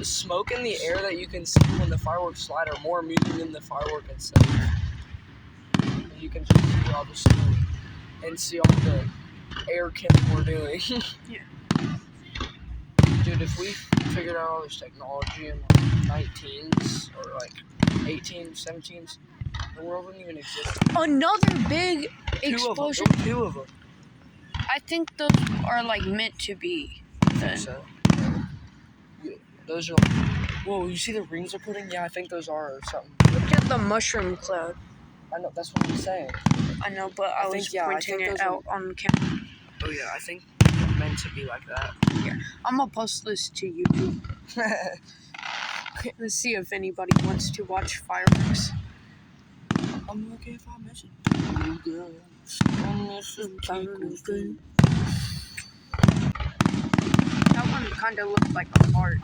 the smoke in the air that you can see when the fireworks slide are more amusing than the firework itself. You can just see all the smoke and see all the air killing we're doing. Yeah. Dude, if we figured out all this technology in like 19s or like 18s, 17s, the world wouldn't even exist. Another big explosion. Two of them. I think those are like meant to be. Then. So, yeah, those are. Whoa, you see the rings they're putting? Yeah, I think those are or something. Look at the mushroom cloud. I know, that's what I'm saying. I know, but I was pointing it out on camera. Oh yeah, I think they're meant to be like that. Yeah, I'm gonna post this to YouTube. Let's see if anybody wants to watch fireworks. I'm looking if I miss it. That one kind of looked like a heart.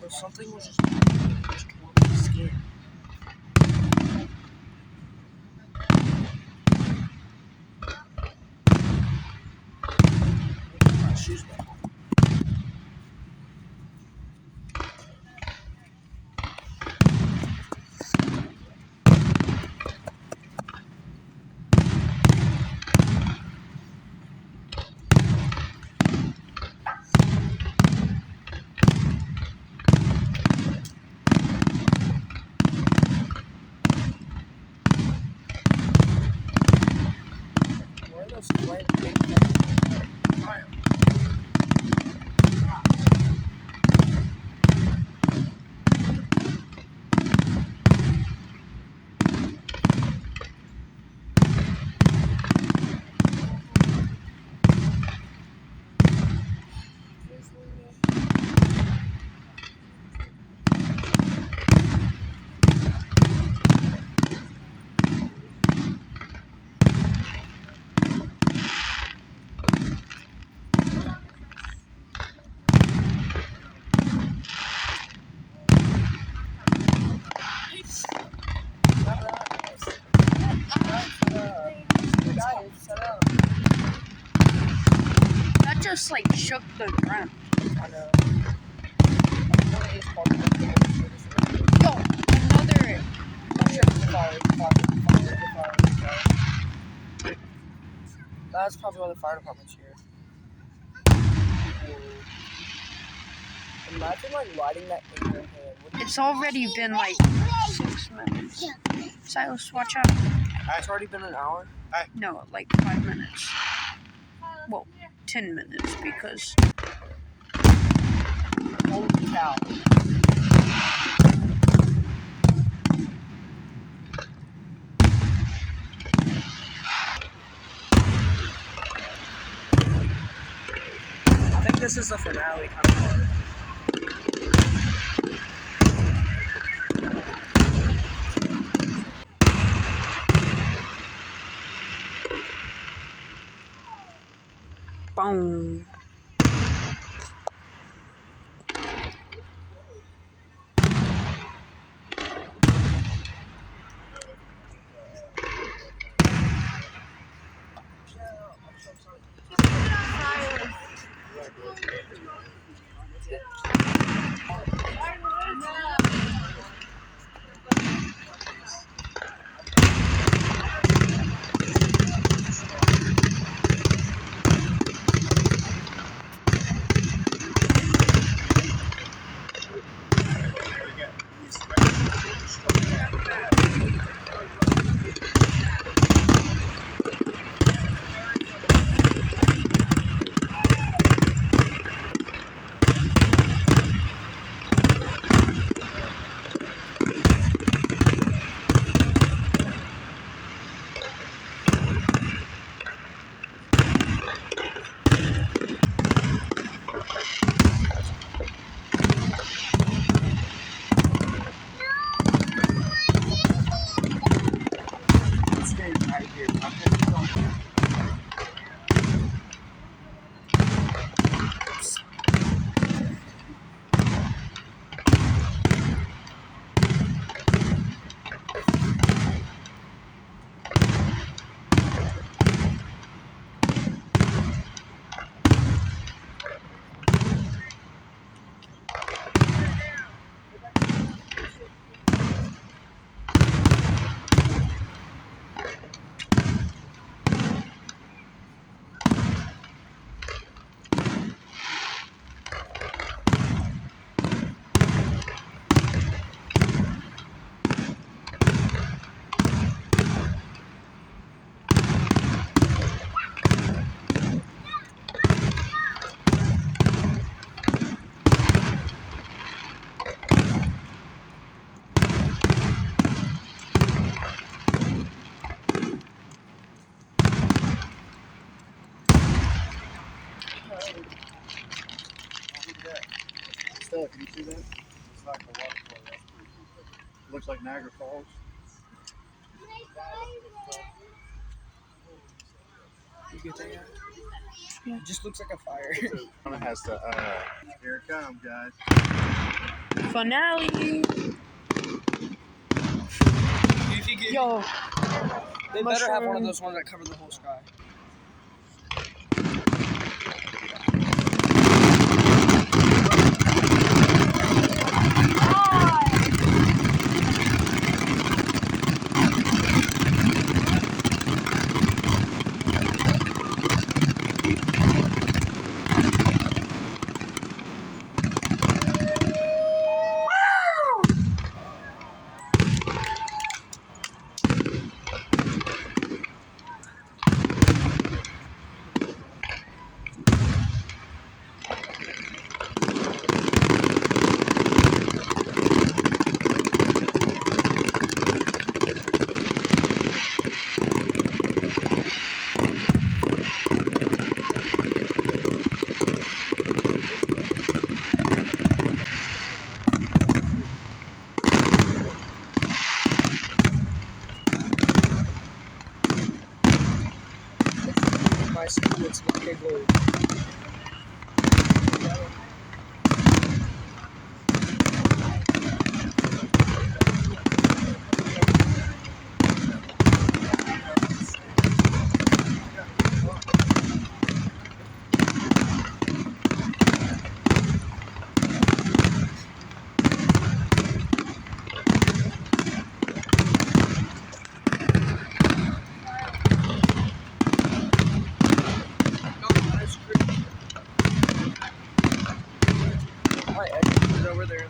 Something was just toward my skin. My shoes back. That just like shook the ground. I know. Oh, another. That's probably why the fire department's here. Imagine like lighting that in your hand. It's already been like 6 minutes. Silas, watch out. It's already been an hour? No, like 5 minutes. Well, 10 minutes because. Holy cow. I think this is the finale kind of. Boom. You see that? It's like a waterfall. That's pretty cool. It looks like Niagara Falls. You get that? Yeah. It just looks like a fire. It has to. Here it comes, guys. Finale. Yo, They better have one of mushroom. those ones that cover the whole sky. My school, it's like a globe. My ex is over there.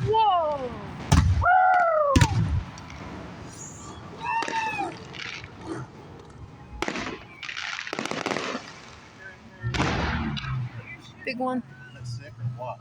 Whoa. Big one. That's sick or what?